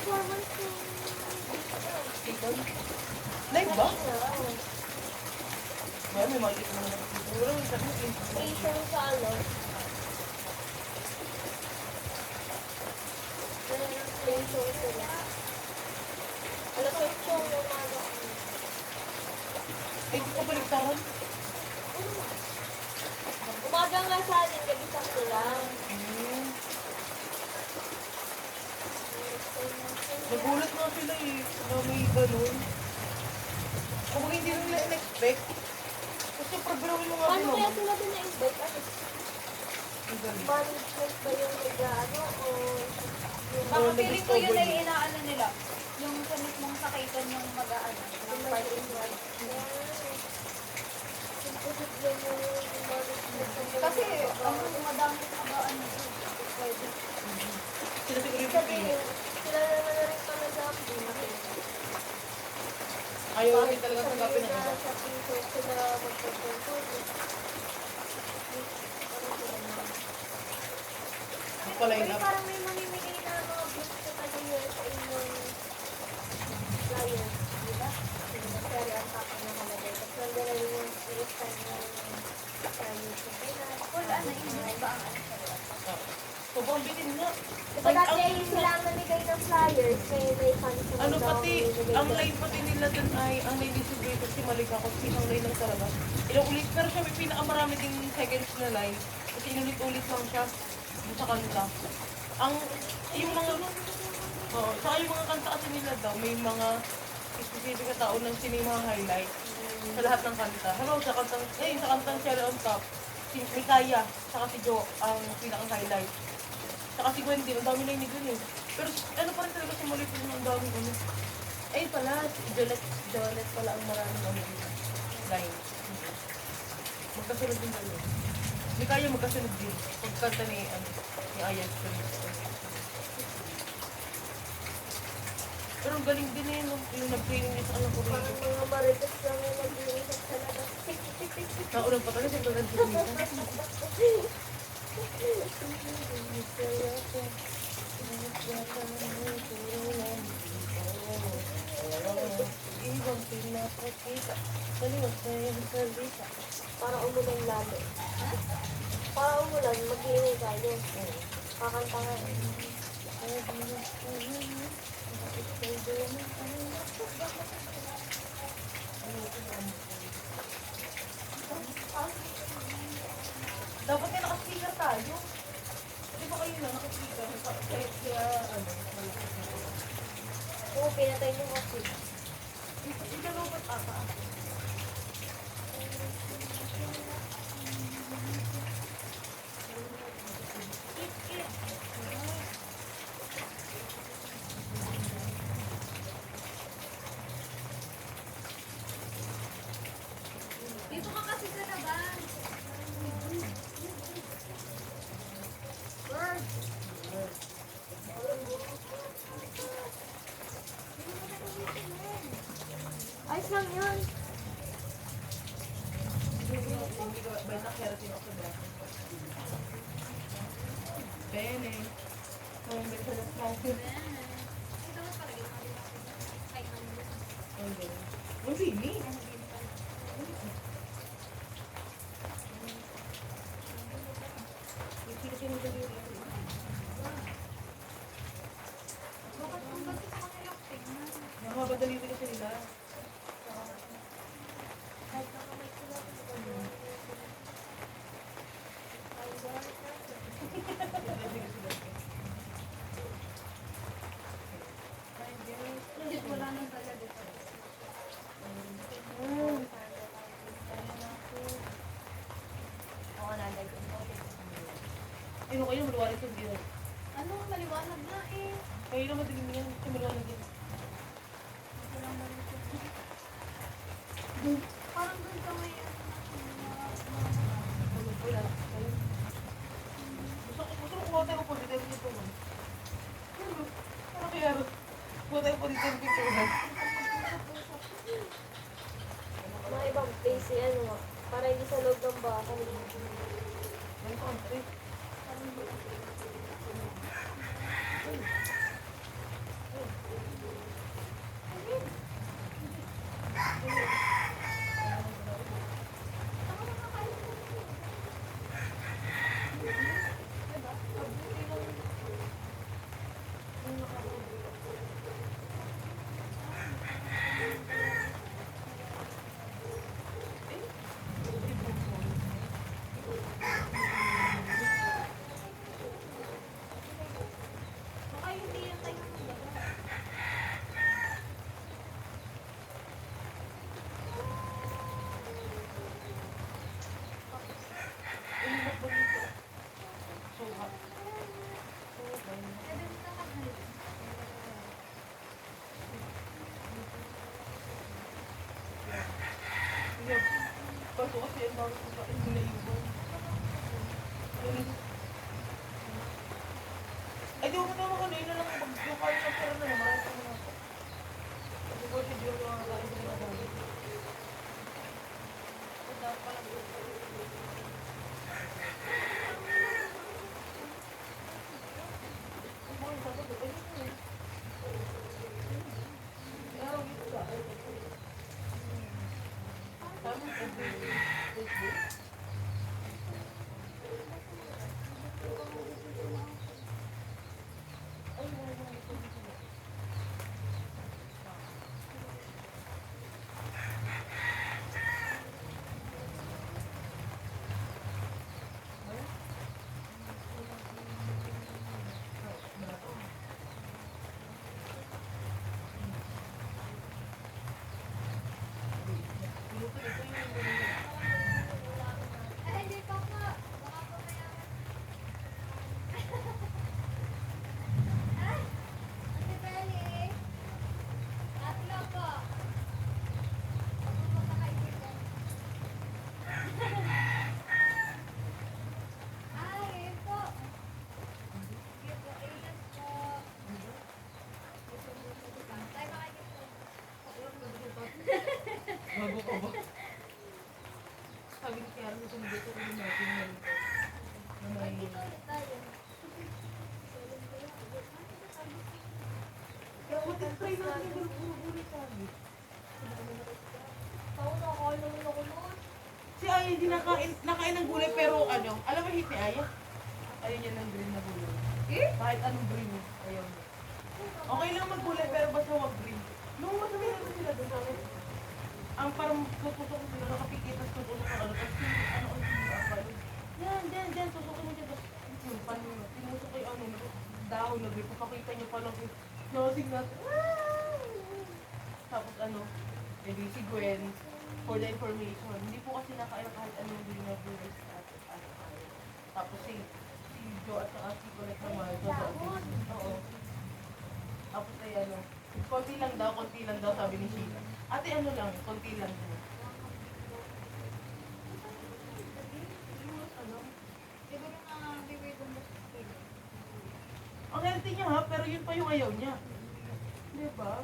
performance yung... Live ba? Well, may makikita mo naman. Siguro, sabi mo, Asian sa ano. Play show sila. Alas 8 yung umaga. ay, ito pa baliktaran. Umaga nga sa atin, gabi sakto lang. Nagulat nga sila eh. Na may ganun. Kung hindi nila in-expect. Kasi problema yung mga Paano kaya naman. sila din na-invite? Ano? Ang galing. Management ba yung nag-ano o... Baka feeling ko yun ay inaano nila. Yung sa mismong sakaitan yung mag-aano. Ng part in one. Kasi ang madami mag-aano. Pwede. Sila siguro yung Kasi pipili. sila naman na rin kami sa Ayaw rin talaga tanggapin ng iba. Sa piso sila magpapapapapap. Hindi pala yun Uy, up. parang may mamimigay na mga gifts sa tayo sa inyong flyers, di ba? Pero ang tapang na malagay. Tapos nandun na rin yung first time ng flyers sa Pinas. Full ano, hindi ba ang ano sa loob? So, bambitin nga. Diba dati ay sila ang namigay ng flyers, may fans naman Ano daw pati, namimigay ang doon. line pati nila dun ay, ang line distributor si Malika kung isang line lang talaga. Ilang ulit, pero siya may pinakamarami ding seconds na line. Kasi inulit-ulit lang siya dun sa kanta. Ang, yung mga, oo, saka yung mga kanta kasi nila daw, may mga specific na tao ng sino yung mga highlight sa lahat ng kanta. Hello, sa kantang, sa kantang Cherry on Top, si Mikaya, saka si Jo ang pinaka-highlight. Saka si Wendy, ang dami na yun eh. Pero ano pa rin talaga si Molly kung ang dami ano. Eh pala, si Jolet pala ang maraming ano line. Magkasunod din dalo. Hindi kaya magkasunod din. Pagkanta ni Ayas ko pero ang galing din eh, no? Yung nag-training niya sa anak ko rin. Parang mga marites lang yung nag-iisip sa labas. Naunang pa talaga siya doon nag-training. Ibang pinapakita, kaliwag na yung salita. Para umulan lalo. Para umulan, mag-iingay tayo. Kakanta nga eh. Dapat nga naka-speaker tayo. Di ba kayo na naka-speaker? Kaya ano, malaki. Oo, pinatay niyo kasi. Hindi ka robot ata. Dito ka kasi sa labas. Bird. Ayos lang yun. Hindi ka ba nakarating ako ba? Bene. Kung may salat na ako. Ito mo talaga yung kahit naman. Ang galing. Oh, really? Nakabadali din kasi nila. Hindi, wala nang dala dito. Oo, nalagay. Ano kayo, maluwalit yung dito. Ano, maliwanag na eh. Kayo na madilim yan. Kasi maluwalit din. Parang doon ka may Wala. Gusto ko kuha tayo po dito dito. Ano kaya? Kuha tayo po dito dito. Mga ibang place yan, para hindi sa loob ng bahay. Ano pa ang trip? bakit kakain nila iba. Ay, di ko matama kanina lang pag yung kain ng pera na naman. Kasi ko siya diyo mga kain sa mga dami. Dapat pala Ang mga isa ko, ay, araw dito ba? Sabi ko, Facebook. Ay, wala na ito. Ay, hindi pa po. Baka po mayaman. Ay! Ate Beli! Tatlo po. Ako po makaibigan. Ay, yun po. Yun po, ayun po. Tayo makikita. Bago ka ba? Sabi ni Kaya, susunod ko rin natin na rin. Na may... Dito ulit tayo. Kaya mag-try natin yung buru-buru sabi. Ako nakain naman ako noon. Si Aya hindi nakain ng gulay pero ano, alam mo hit ni Aya? Ayaw niya ng green na gulay. Eh? Kahit anong green, ayaw niya. Okay lang maggulay pero basta wag green. Nung madami naman sila doon sa akin. Ang parang tutusok ko sila, nakapikitas tutusok ko ano, tapos ano ang sinapal. Yan, tusukin mo dyan. Tapos yun, tinusok ko yung ano, dahon na green. Pakita niyo pa lang yung nosing natin. Tapos ano, edi si Gwen, for the information, hindi po kasi nakain kahit anong green na gulay sa atin. Tapos si Joe at saka si Colette naman. Oo. Tapos ay ano, konti lang daw sabi ni Sheila. Ate ano lang, konti lang. Ano? Siguro na bibigay ko mo. Ang healthy niya ha, pero yun pa yung ayaw niya. Di ba?